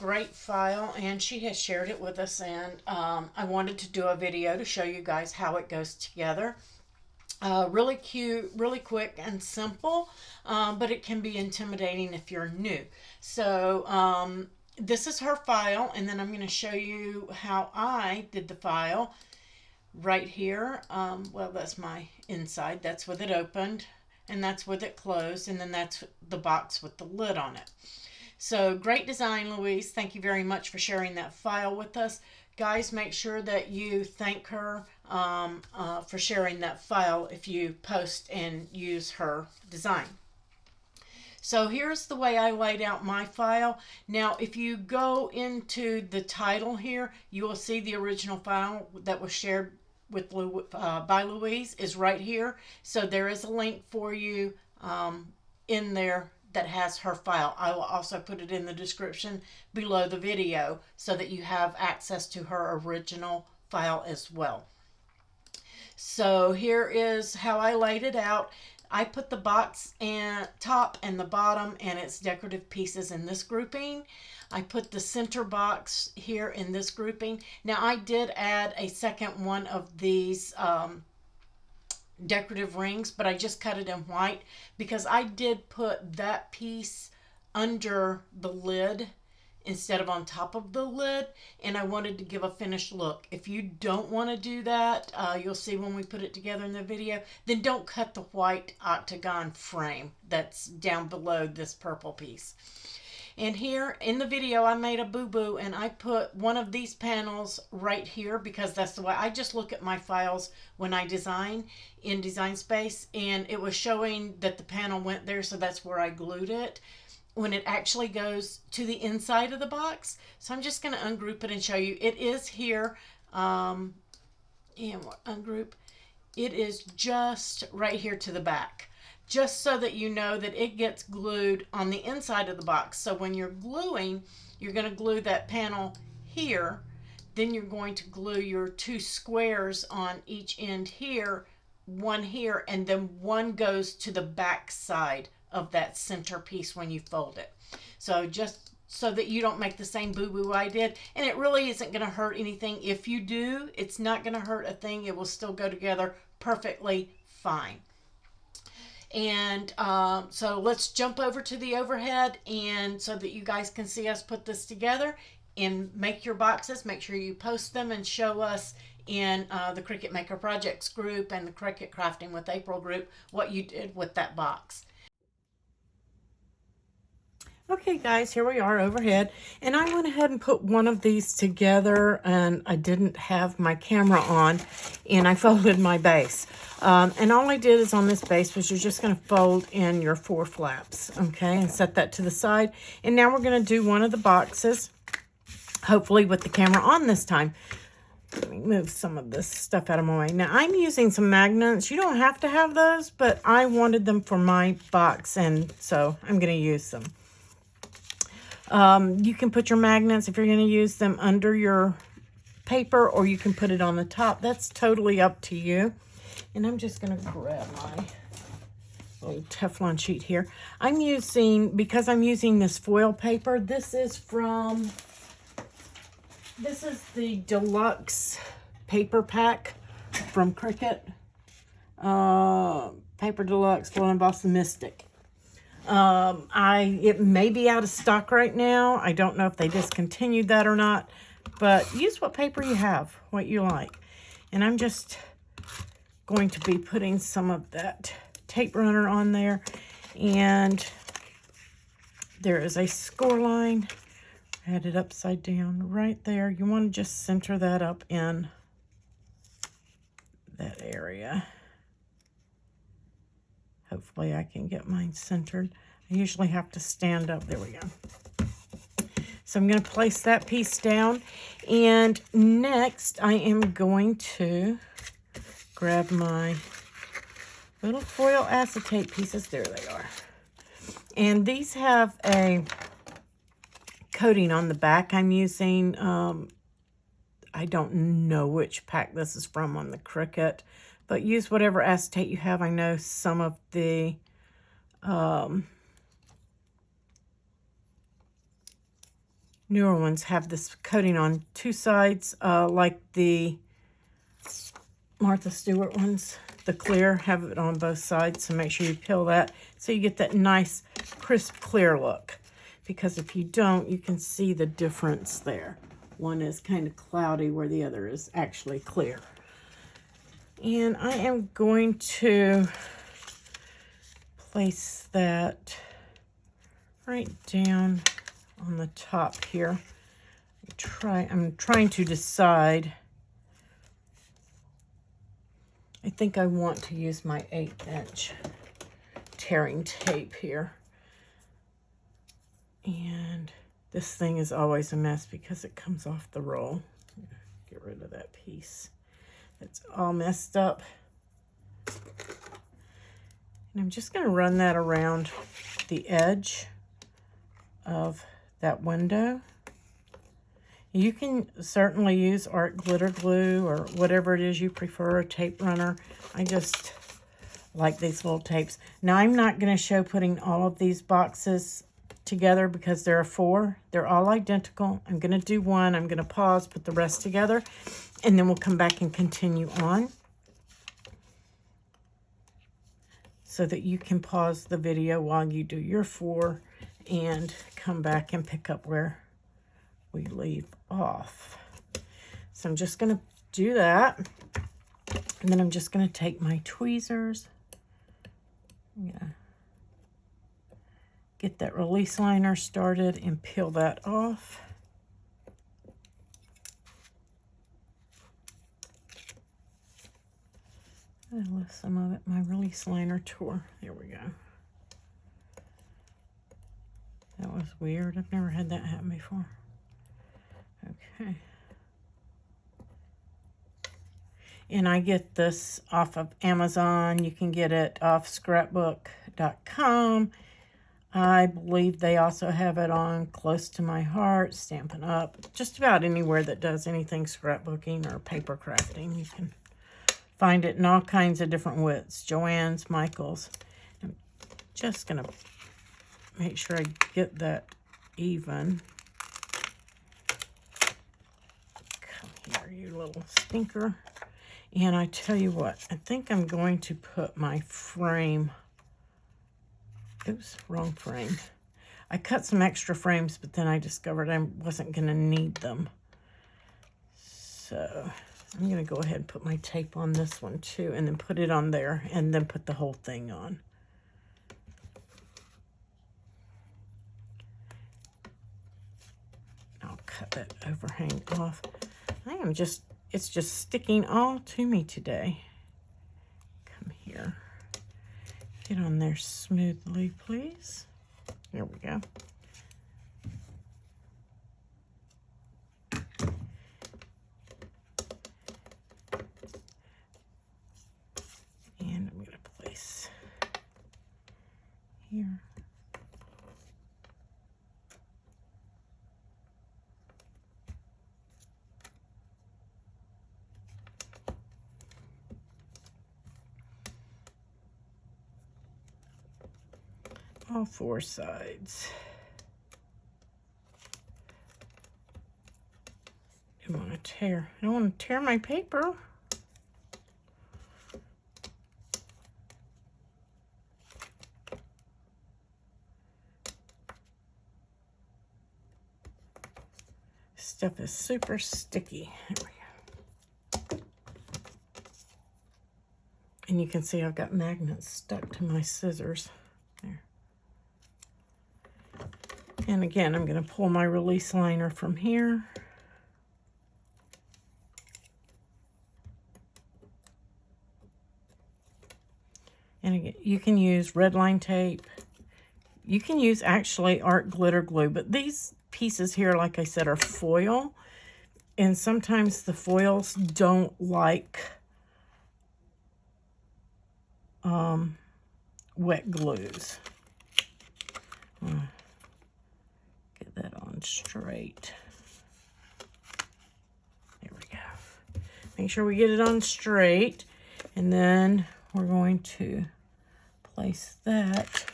great file, and she has shared it with us, and I wanted to do a video to show you guys how it goes together. Really cute, really quick and simple, but it can be intimidating if you're new. So this is her file, and then I'm going to show you how I did the file right here. Well, that's my inside. That's with it opened, and that's with it closed, and then that's the box with the lid on it. So great design, Louise. Thank you very much for sharing that file with us. Guys, make sure that you thank her for sharing that file if you post and use her design. So here's the way I laid out my file. Now, if you go into the title here, you will see the original file that was shared with by Louise is right here. So there is a link for you in there that has her file. I will also put it in the description below the video so that you have access to her original file as well. So here is how I laid it out. I put the box and top and the bottom and its decorative pieces in this grouping. I put the center box here in this grouping. Now I did add a second one of these decorative rings, but I just cut it in white because I did put that piece under the lid instead of on top of the lid, and I wanted to give a finished look. If you don't want to do that, you'll see when we put it together in the video, then don't cut the white octagon frame that's down below this purple piece. And here in the video, I made a boo-boo, and I put one of these panels right here because that's the way I just look at my files when I design in Design Space, and it was showing that the panel went there, so that's where I glued it when it actually goes to the inside of the box. So I'm just going to ungroup it and show you. It is here, and ungroup. It is just right here to the back, just so that you know that it gets glued on the inside of the box. So when you're gluing, you're going to glue that panel here, then you're going to glue your two squares on each end here, one here, and then one goes to the back side of that center piece when you fold it. So just so that you don't make the same boo-boo I did. And it really isn't going to hurt anything. If you do, it's not going to hurt a thing. It will still go together perfectly fine. And so let's jump over to the overhead, and so that you guys can see us put this together and make your boxes. Make sure you post them and show us in the Cricut Maker Projects group and the Cricut Crafting with April group what you did with that box. Okay guys, here we are overhead, and I went ahead and put one of these together, and I didn't have my camera on, and I folded my base. And all I did is on this base was you're just going to fold in your 4 flaps, okay, and set that to the side. And now we're going to do one of the boxes, hopefully with the camera on this time. Let me move some of this stuff out of my way. Now, I'm using some magnets. You don't have to have those, but I wanted them for my box, and so I'm going to use them. You can put your magnets, if you're going to use them, under your paper, or you can put it on the top. That's totally up to you. And I'm just going to grab my little Teflon sheet here. Because I'm using this foil paper, this is the deluxe paper pack from Cricut. Paper Deluxe Foil Embossed Mystic. It may be out of stock right now. I don't know if they discontinued that or not, but use what paper you have, what you like. And I'm just going to be putting some of that tape runner on there, and there is a score line. I had it upside down right there. You want to just center that up in that area. Hopefully I can get mine centered. I usually have to stand up. There we go. So I'm going to place that piece down. And next I am going to grab my little foil acetate pieces. There they are. And these have a coating on the back. I'm using, I don't know which pack this is from on the Cricut, but use whatever acetate you have. I know some of the newer ones have this coating on two sides, like the Martha Stewart ones. The clear have it on both sides, so make sure you peel that so you get that nice crisp clear look. Because if you don't, you can see the difference there. One is kind of cloudy where the other is actually clear. And I am going to place that right down on the top here. I'm trying to decide. I think I want to use my 8-inch tearing tape here. And this thing is always a mess because it comes off the roll. Get rid of that piece. It's all messed up. And I'm just going to run that around the edge of that window. You can certainly use art glitter glue or whatever it is you prefer, a tape runner. I just like these little tapes. Now, I'm not going to show putting all of these boxes together because there are 4. They're all identical. I'm going to do one. I'm going to pause, put the rest together, and then we'll come back and continue on so that you can pause the video while you do your 4 and come back and pick up where we leave off. So I'm just going to do that, and then I'm just going to take my tweezers. Get that release liner started and peel that off. I left some of it. My release liner tore. There we go. That was weird. I've never had that happen before. Okay. And I get this off of Amazon. You can get it off scrapbook.com. I believe they also have it on Close to My Heart, Stampin' Up. Just about anywhere that does anything scrapbooking or paper crafting. You can find it in all kinds of different widths. Joann's, Michael's. I'm just going to make sure I get that even. Come here, you little stinker. And I tell you what, I think I'm going to put my frame. Oops, wrong frame. I cut some extra frames, but then I discovered I wasn't going to need them. So I'm going to go ahead and put my tape on this one too, and then put it on there, and then put the whole thing on. I'll cut that overhang off. It's just sticking all to me today. Come here. Get on there smoothly, please. There we go. And I'm going to place here. All 4 sides. I don't want to tear my paper. Stuff is super sticky. There we go. And you can see I've got magnets stuck to my scissors. There. And again, I'm going to pull my release liner from here. And again, you can use red line tape. You can use actually art glitter glue, but these pieces here, like I said, are foil. And sometimes the foils don't like wet glues. Get that on straight. There we go. Make sure we get it on straight, and then we're going to place that.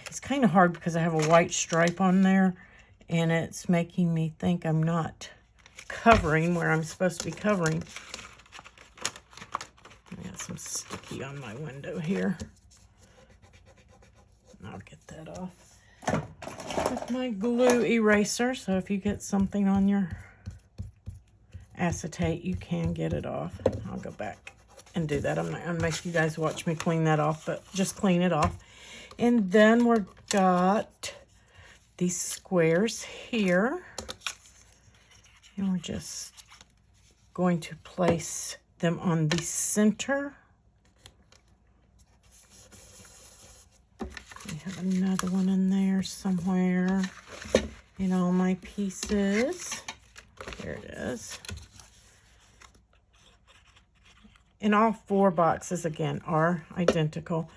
It's kind of hard because I have a white stripe on there, and it's making me think I'm not covering where I'm supposed to be covering. I got some sticky on my window here. I'll get that off with my glue eraser. So if you get something on your acetate, you can get it off. I'll go back and do that. I'm not gonna make you guys watch me clean that off, but just clean it off. And then we've got these squares here, and we're just going to place them on the center. We have another one in there somewhere in all my pieces. There it is. And all 4 boxes, again, are identical.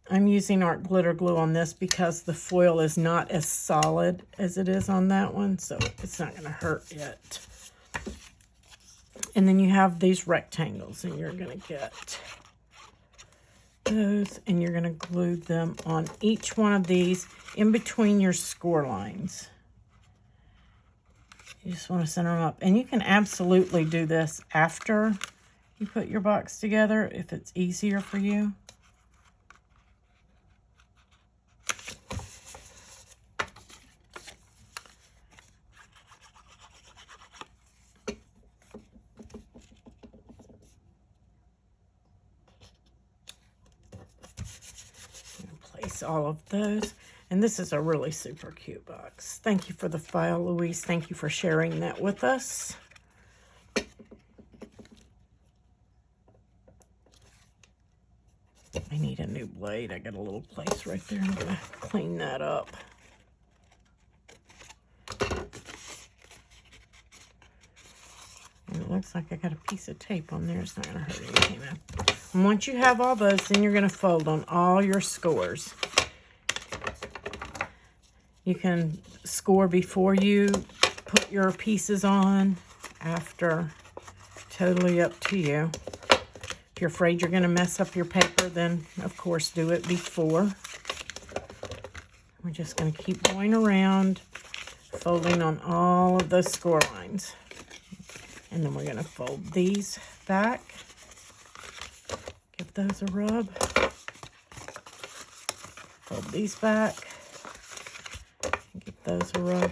I'm using art glitter glue on this because the foil is not as solid as it is on that one, so it's not going to hurt yet. And then you have these rectangles, and you're going to get those, and you're going to glue them on each one of these in between your score lines. You just want to center them up. And you can absolutely do this after you put your box together if it's easier for you. Place all of those. And this is a really super cute box. Thank you for the file, Louise. Thank you for sharing that with us. I need a new blade. I got a little place right there. I'm going to clean that up. And it looks like I got a piece of tape on there. It's not going to hurt anything though. And once you have all those, then you're going to fold on all your scores. You can score before you put your pieces on, after. Totally up to you. If you're afraid you're going to mess up your paper, then of course do it before. We're just going to keep going around, folding on all of those score lines. And then we're going to fold these back. Give those a rub. Fold these back. Give those a rub.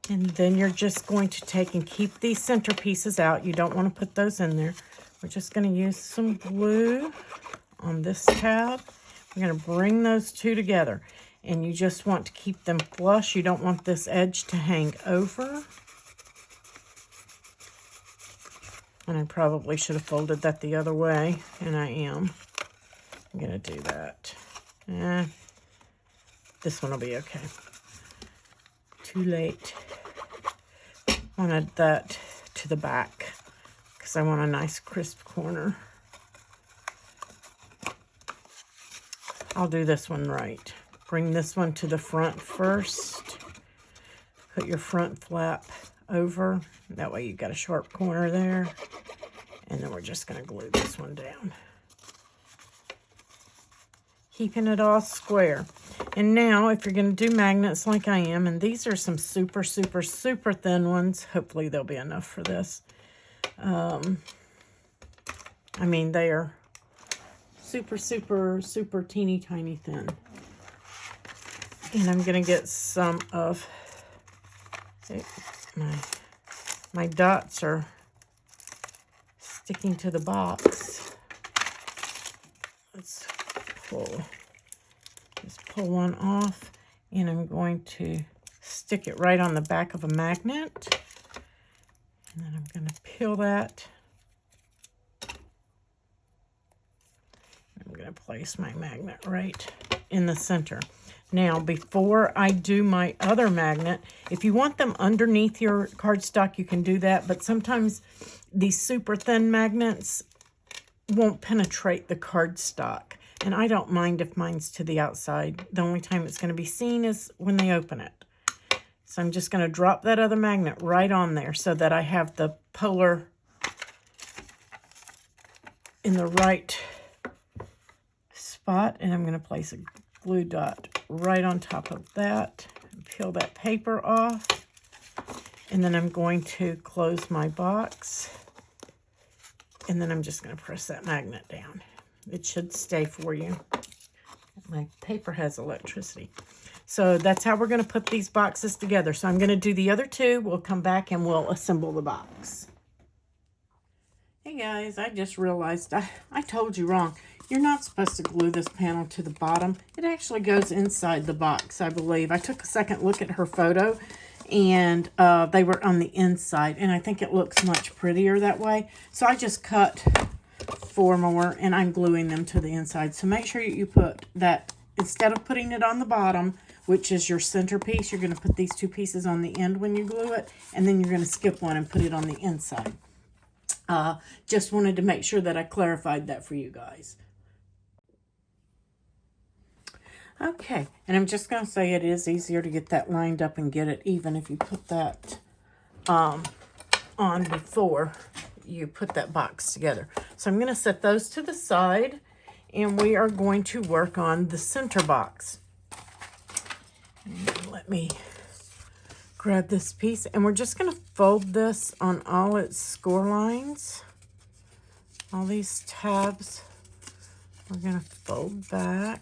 And then you're just going to take and keep these center pieces out. You don't want to put those in there. We're just going to use some glue on this tab. We're going to bring those two together. And you just want to keep them flush. You don't want this edge to hang over. And I probably should have folded that the other way, and I am. I'm going to do that. This one will be okay. Too late. Wanted that to the back because I want a nice crisp corner. I'll do this one right. Bring this one to the front first. Put your front flap over. That way you've got a sharp corner there. And then we're just going to glue this one down. Keeping it all square. And now, if you're going to do magnets like I am, and these are some super, super, super thin ones. Hopefully they'll be enough for this. I mean, they are super, super, super teeny tiny thin. And I'm going to get some of, see, my dots are sticking to the box. Let's just pull one off, and I'm going to stick it right on the back of a magnet. And then I'm going to peel that. I'm going to place my magnet right in the center. Now, before I do my other magnet, if you want them underneath your cardstock, you can do that. But sometimes these super thin magnets won't penetrate the cardstock. And I don't mind if mine's to the outside. The only time it's going to be seen is when they open it. So I'm just going to drop that other magnet right on there so that I have the polar in the right spot, and I'm going to place a glue dot right on top of that. Peel that paper off, and then I'm going to close my box, and then I'm just going to press that magnet down. It should stay for you. My paper has electricity. So that's how we're going to put these boxes together. So I'm going to do the other two. We'll come back and we'll assemble the box. Hey guys, I just realized I told you wrong. You're not supposed to glue this panel to the bottom. It actually goes inside the box, I believe. I took a second look at her photo, and they were on the inside, and I think it looks much prettier that way. So I just cut 4 more, and I'm gluing them to the inside. So make sure you put that, instead of putting it on the bottom, which is your centerpiece, you're going to put these 2 pieces on the end when you glue it, and then you're going to skip one and put it on the inside. Just wanted to make sure that I clarified that for you guys. Okay, and I'm just going to say it is easier to get that lined up and get it even if you put that on before you put that box together. So I'm going to set those to the side, and we are going to work on the center box. And let me grab this piece, and we're just going to fold this on all its score lines. All these tabs, we're going to fold back.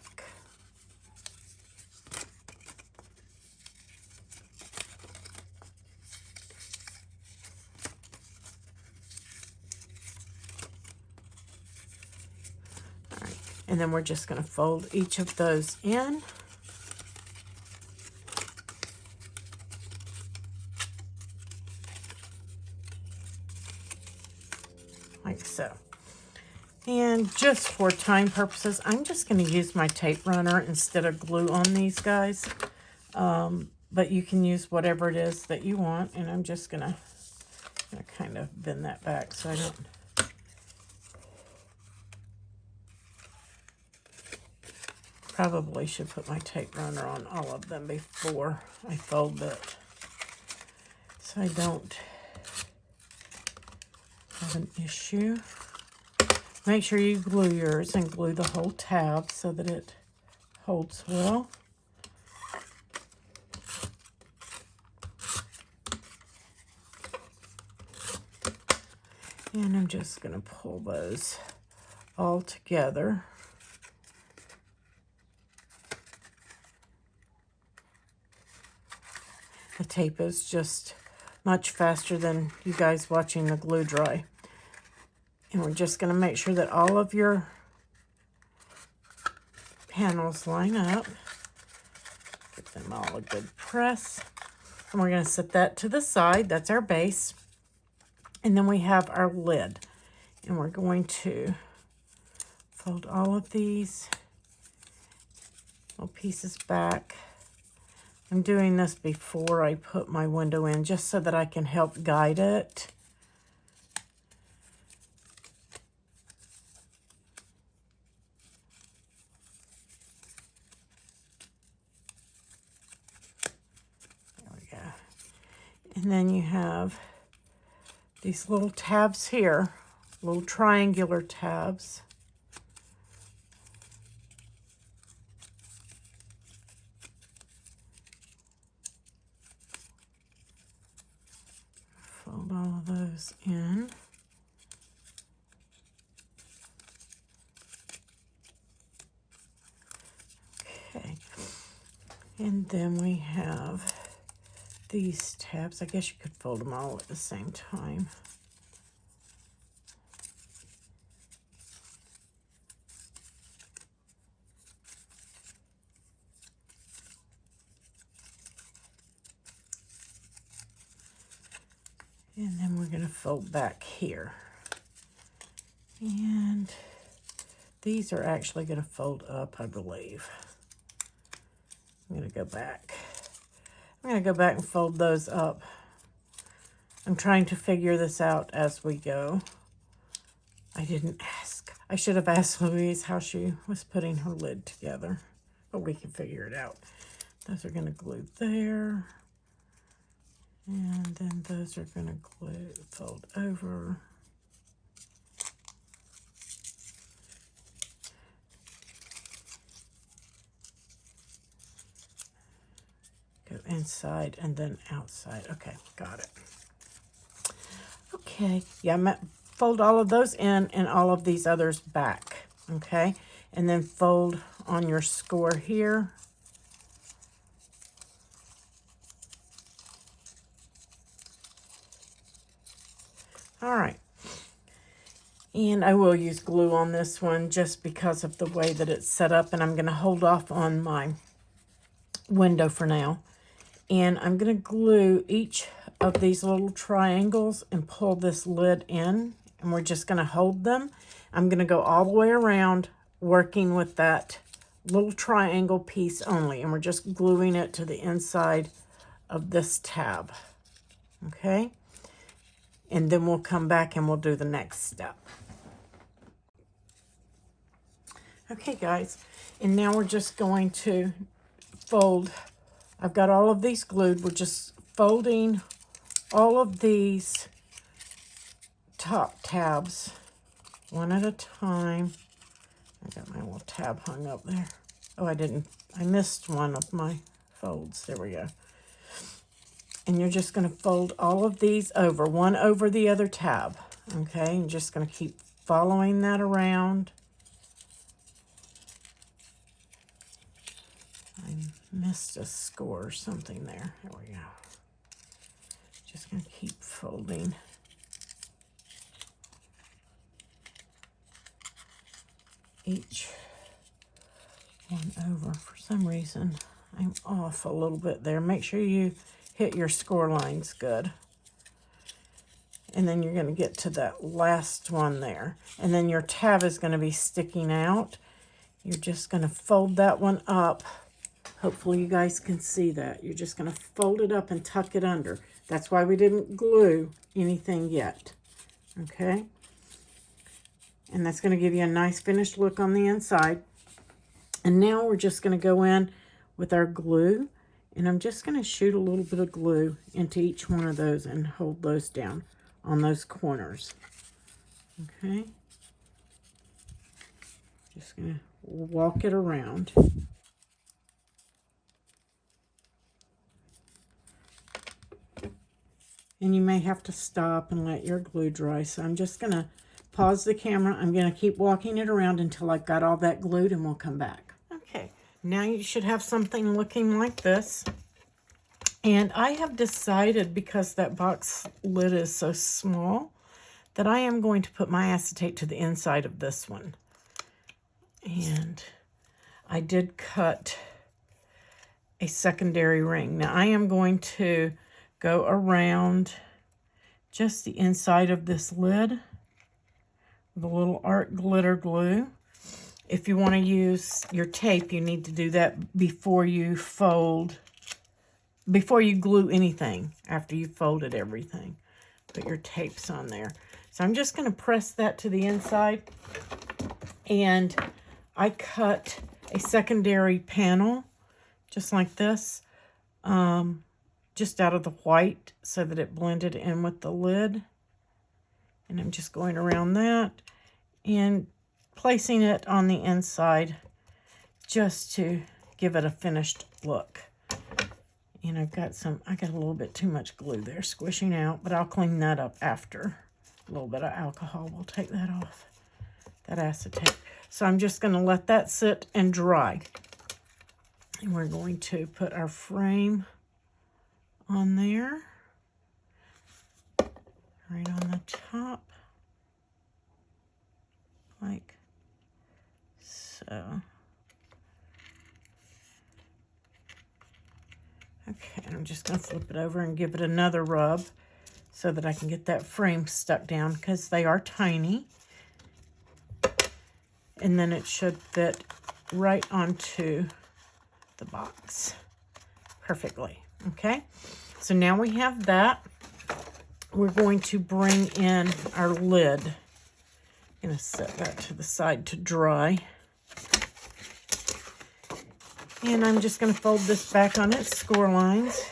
All right, and then we're just going to fold each of those in. Like so. And just for time purposes, I'm just going to use my tape runner instead of glue on these guys. But you can use whatever it is that you want. And I'm just going to kind of bend that back so I don't... Probably should put my tape runner on all of them before I fold it, so I don't have an issue. Make sure you glue yours and glue the whole tab so that it holds well. And I'm just going to pull those all together. The tape is just much faster than you guys watching the glue dry. And we're just going to make sure that all of your panels line up. Give them all a good press. And we're going to set that to the side. That's our base. And then we have our lid. And we're going to fold all of these little pieces back. I'm doing this before I put my window in, just so that I can help guide it. There we go. And then you have these little tabs here, little triangular tabs. Fold all of those in. Okay. And then we have these tabs. I guess you could fold them all at the same time. And then we're going to fold back here. And these are actually going to fold up, I believe. I'm going to go back. I'm going to go back and fold those up. I'm trying to figure this out as we go. I didn't ask. I should have asked Louise how she was putting her lid together. But we can figure it out. Those are going to glue there. And then those are going to glue, fold over. inside and then outside. Okay, got it. Okay, yeah, fold all of those in and all of these others back, okay? And then fold on your score here. All right. And I will use glue on this one just because of the way that it's set up, and I'm going to hold off on my window for now. And I'm going to glue each of these little triangles and pull this lid in, and we're just going to hold them. I'm going to go all the way around working with that little triangle piece only, and we're just gluing it to the inside of this tab. Okay? And then we'll come back and we'll do the next step. Okay, guys, and now we're just going to fold. I've got all of these glued. We're just folding all of these top tabs one at a time. I got my little tab hung up there. Oh, I missed one of my folds. There we go. And you're just going to fold all of these over, one over the other tab, okay? And just going to keep following that around. I missed a score or something there. There we go. Just going to keep folding. Each one over. For some reason, I'm off a little bit there. Make sure you hit your score lines good. And then you're going to get to that last one there. And then your tab is going to be sticking out. You're just going to fold that one up. Hopefully you guys can see that. You're just going to fold it up and tuck it under. That's why we didn't glue anything yet. Okay? And that's going to give you a nice finished look on the inside. And now we're just going to go in with our glue. And I'm just going to shoot a little bit of glue into each one of those and hold those down on those corners. Okay? Just going to walk it around. And you may have to stop and let your glue dry. So I'm just going to pause the camera. I'm going to keep walking it around until I've got all that glued, and we'll come back. Okay, now you should have something looking like this. And I have decided, because that box lid is so small, that I am going to put my acetate to the inside of this one. And I did cut a secondary ring. Now I am going to go around just the inside of this lid with a little art glitter glue. If you want to use your tape, you need to do that before you glue anything, after you've folded everything. Put your tapes on there. So I'm just going to press that to the inside. And I cut a secondary panel just like this, just out of the white so that it blended in with the lid. And I'm just going around that and placing it on the inside just to give it a finished look. And I got a little bit too much glue there squishing out, but I'll clean that up after. A little bit of alcohol will take that off, that acetate. So I'm just going to let that sit and dry. And we're going to put our frame on there, right on the top, like so. Okay, and I'm just going to flip it over and give it another rub so that I can get that frame stuck down, because they are tiny. And then it should fit right onto the box perfectly. Okay, so now we have that. We're going to bring in our lid. I'm going to set that to the side to dry. And I'm just going to fold this back on its score lines.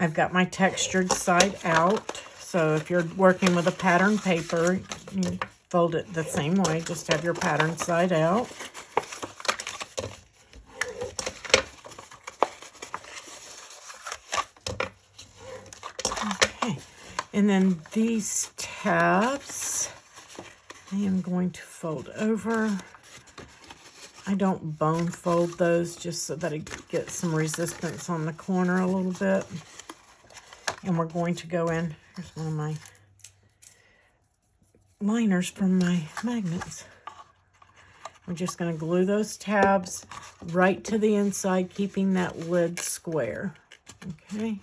I've got my textured side out. So if you're working with a pattern paper, you fold it the same way. Just have your pattern side out. Okay. And then these tabs, I am going to fold over. I don't bone fold those just so that it gets some resistance on the corner a little bit. And we're going to go in, here's one of my liners from my magnets. We're just going to glue those tabs right to the inside, keeping that lid square. Okay.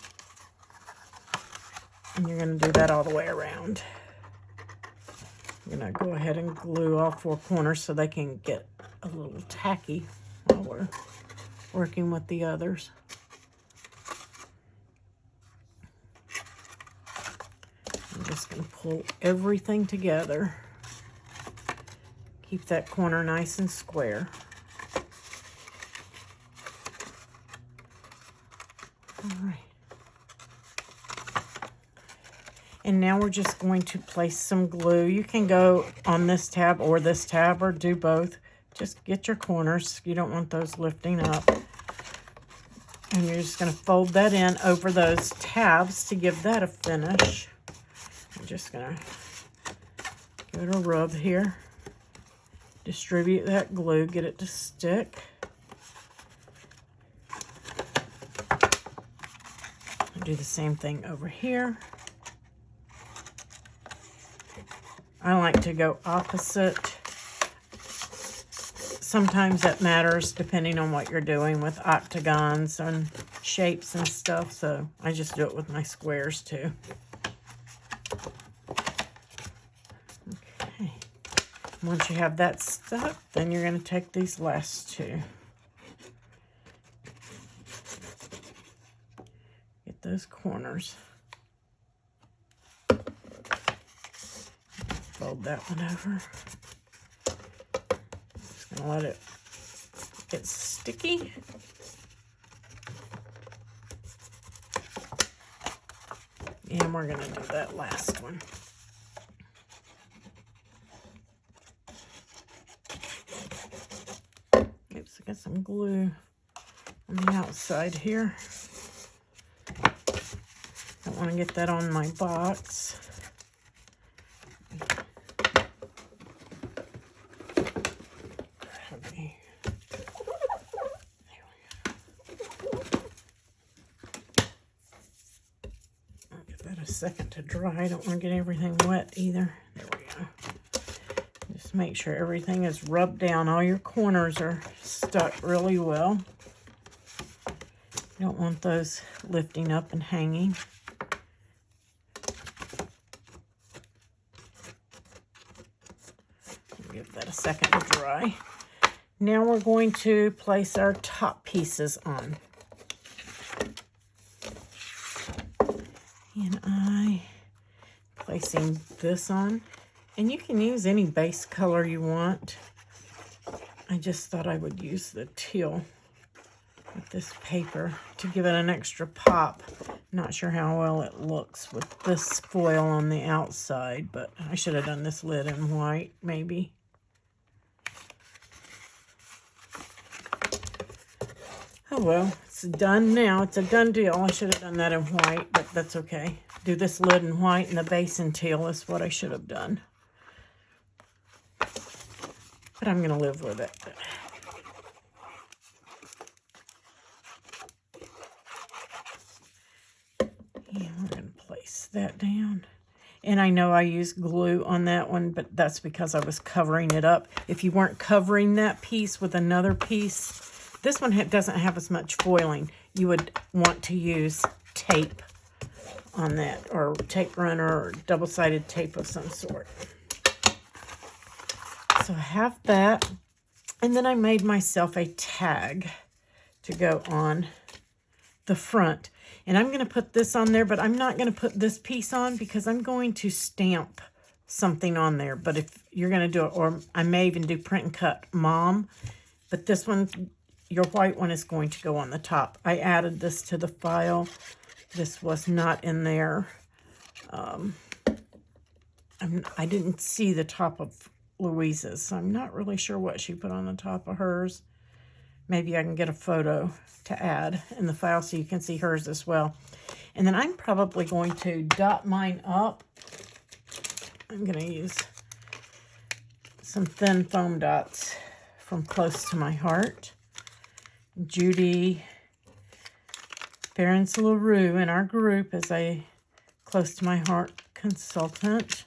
And you're going to do that all the way around. I'm going to go ahead and glue all four corners so they can get a little tacky while we're working with the others. I'm just going to pull everything together. Keep that corner nice and square. All right. And now we're just going to place some glue. You can go on this tab or do both. Just get your corners. You don't want those lifting up. And you're just going to fold that in over those tabs to give that a finish. I'm just going to give it a rub here. Distribute that glue, get it to stick. I'll do the same thing over here. I like to go opposite. Sometimes that matters depending on what you're doing with octagons and shapes and stuff, so I just do it with my squares too. Okay. Once you have that stuck, then you're going to take these last two. Get those corners. Fold that one over. Just gonna let it get sticky. And we're gonna do that last one. Oops, I got some glue on the outside here. Don't want to get that on my box. Second to dry. I don't want to get everything wet either. There we go. Just make sure everything is rubbed down. All your corners are stuck really well. You don't want those lifting up and hanging. Give that a second to dry. Now we're going to place our top pieces on. And I'm placing this on. And you can use any base color you want. I just thought I would use the teal with this paper to give it an extra pop. Not sure how well it looks with this foil on the outside, but I should have done this lid in white, maybe. Oh well, it's done now. It's a done deal. I should have done that in white, but that's okay. Do this lid in white and the base in teal is what I should have done. But I'm going to live with it. And we're going to place that down. And I know I used glue on that one, but that's because I was covering it up. If you weren't covering that piece with another piece, this one doesn't have as much foiling. You would want to use tape on that, or tape runner, or double-sided tape of some sort. So I have that. And then I made myself a tag to go on the front. And I'm going to put this on there, but I'm not going to put this piece on because I'm going to stamp something on there. But if you're going to do it, or I may even do print and cut mom, but this one, your white one, is going to go on the top. I added this to the file this was not in there. I didn't see the top of Louise's, so I'm not really sure what she put on the top of hers. Maybe I can get a photo to add in the file so you can see hers as well. And then I'm probably going to dot mine up. I'm going to use some thin foam dots from Close to My Heart. Judy Behrens LaRue in our group is a Close to My Heart consultant,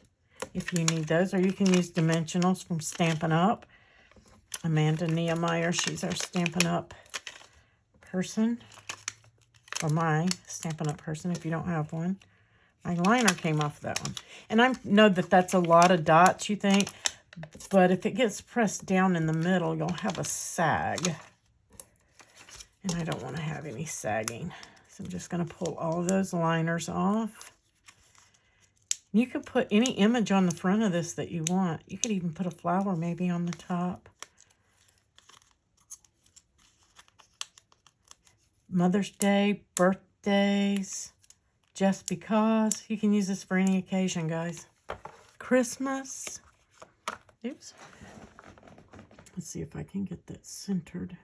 if you need those, or you can use dimensionals from Stampin' Up. Amanda Nehemiah, she's our Stampin' Up person, or my Stampin' Up person if you don't have one. My liner came off that one. And I know that that's a lot of dots, you think, but if it gets pressed down in the middle, you'll have a sag. And I don't want to have any sagging. So I'm just going to pull all of those liners off. You could put any image on the front of this that you want. You could even put a flower maybe on the top. Mother's Day, birthdays, just because. You can use this for any occasion, guys. Christmas. Oops. Let's see if I can get that centered.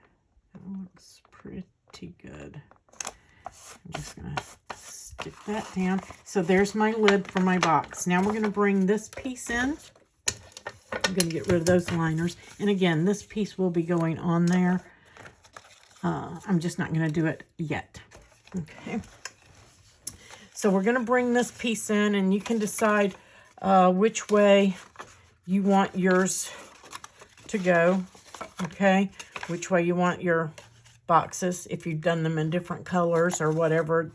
That looks pretty good. I'm just going to stick that down. So there's my lid for my box. Now we're going to bring this piece in. I'm going to get rid of those liners. And again, this piece will be going on there. I'm just not going to do it yet. Okay. So we're going to bring this piece in, and you can decide which way you want yours to go. Okay. Which way you want your boxes, if you've done them in different colors or whatever,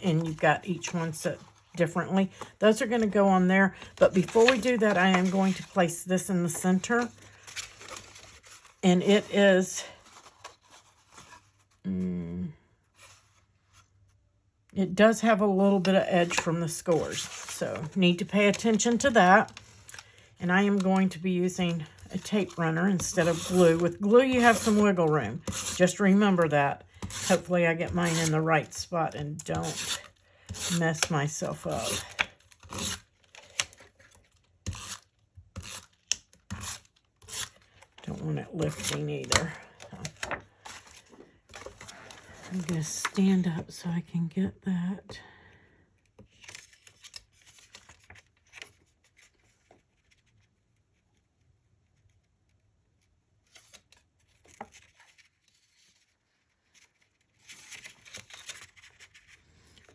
and you've got each one set differently. Those are going to go on there. But before we do that, I am going to place this in the center. And it is... it does have a little bit of edge from the scores, so need to pay attention to that. And I am going to be using a tape runner instead of glue. With glue, you have some wiggle room. Just remember that. Hopefully I get mine in the right spot and don't mess myself up. Don't want it lifting either. I'm going to stand up so I can get that.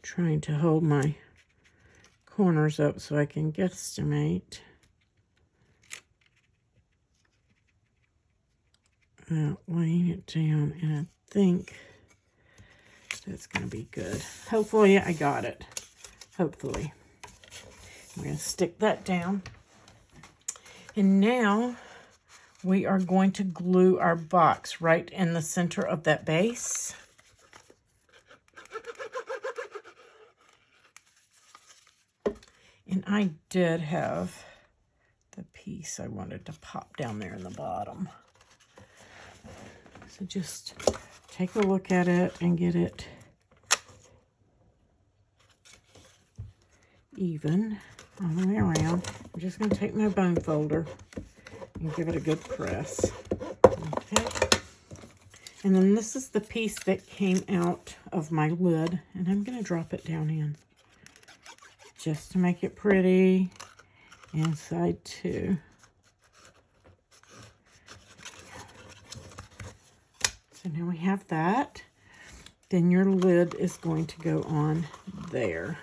Trying to hold my corners up so I can guesstimate. Laying it down, and I think that's going to be good. Hopefully I got it. Hopefully. I'm going to stick that down. And now we are going to glue our box right in the center of that base. And I did have the piece I wanted to pop down there in the bottom. So just take a look at it and get it even all the way around. I'm just going to take my bone folder and give it a good press. Okay. And then this is the piece that came out of my lid, and I'm going to drop it down in just to make it pretty inside too. So now we have that. Then your lid is going to go on there.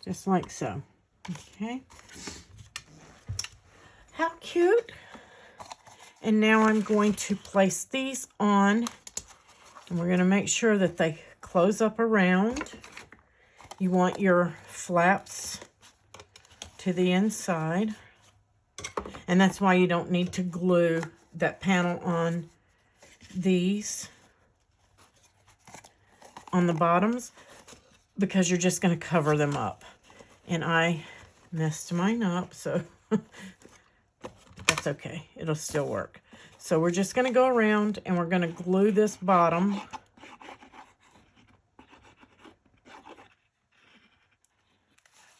Just like so. Okay. How cute. And now I'm going to place these on. And we're going to make sure that they close up around. You want your flaps to the inside. And that's why you don't need to glue that panel on these on the bottoms, because you're just going to cover them up. And I messed mine up, so that's okay. It'll still work. So we're just going to go around and we're going to glue this bottom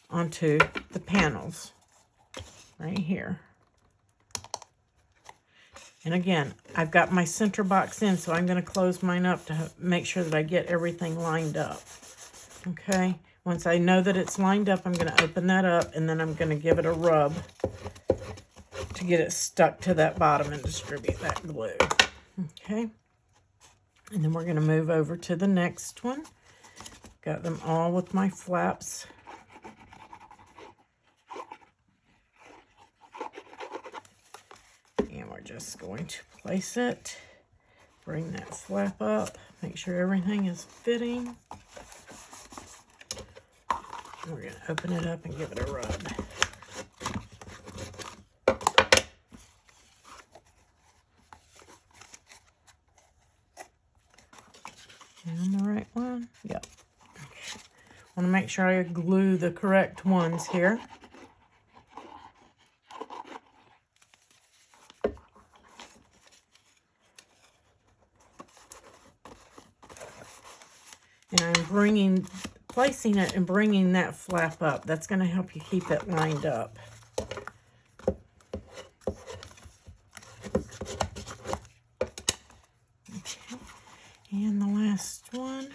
onto the panels right here. And again, I've got my center box in, so I'm going to close mine up to make sure that I get everything lined up. Okay, once I know that it's lined up, I'm going to open that up, and then I'm going to give it a rub to get it stuck to that bottom and distribute that glue. Okay, and then we're going to move over to the next one. Got them all with my flaps. And we're just going to place it, bring that flap up, make sure everything is fitting. And we're going to open it up and give it a rub. And the right one? Yep. Okay. I want to make sure I glue the correct ones here. And I'm placing it and bringing that flap up. That's going to help you keep it lined up. Okay. And the last one.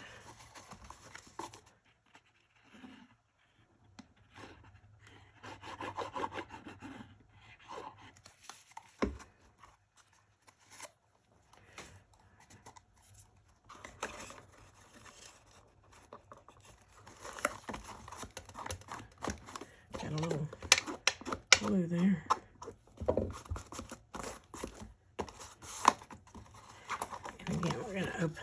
Got a little glue there. And again, we're going to open.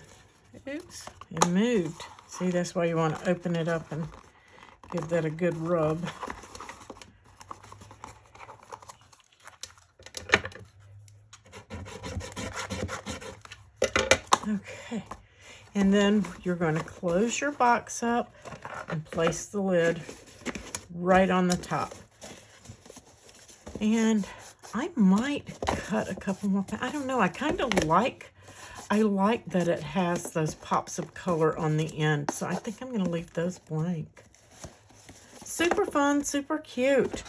Oops, it moved. See, that's why you want to open it up and give that a good rub. Okay, and then you're going to close your box up and place the lid right on the top. And I might cut a couple more. I don't know. I like that it has those pops of color on the end. So I think I'm going to leave those blank. Super fun, super cute.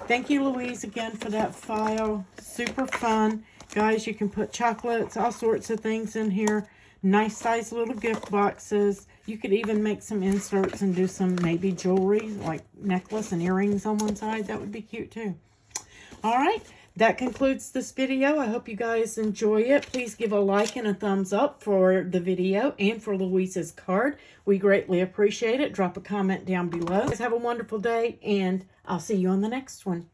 Thank you, Louise, again for that file. Super fun. Guys, you can put chocolates, all sorts of things in here. Nice size little gift boxes. You could even make some inserts and do some maybe jewelry, like necklace and earrings on one side. That would be cute too. All right, that concludes this video. I hope you guys enjoy it. Please give a like and a thumbs up for the video and for Louise's card. We greatly appreciate it. Drop a comment down below. Guys, have a wonderful day, and I'll see you on the next one.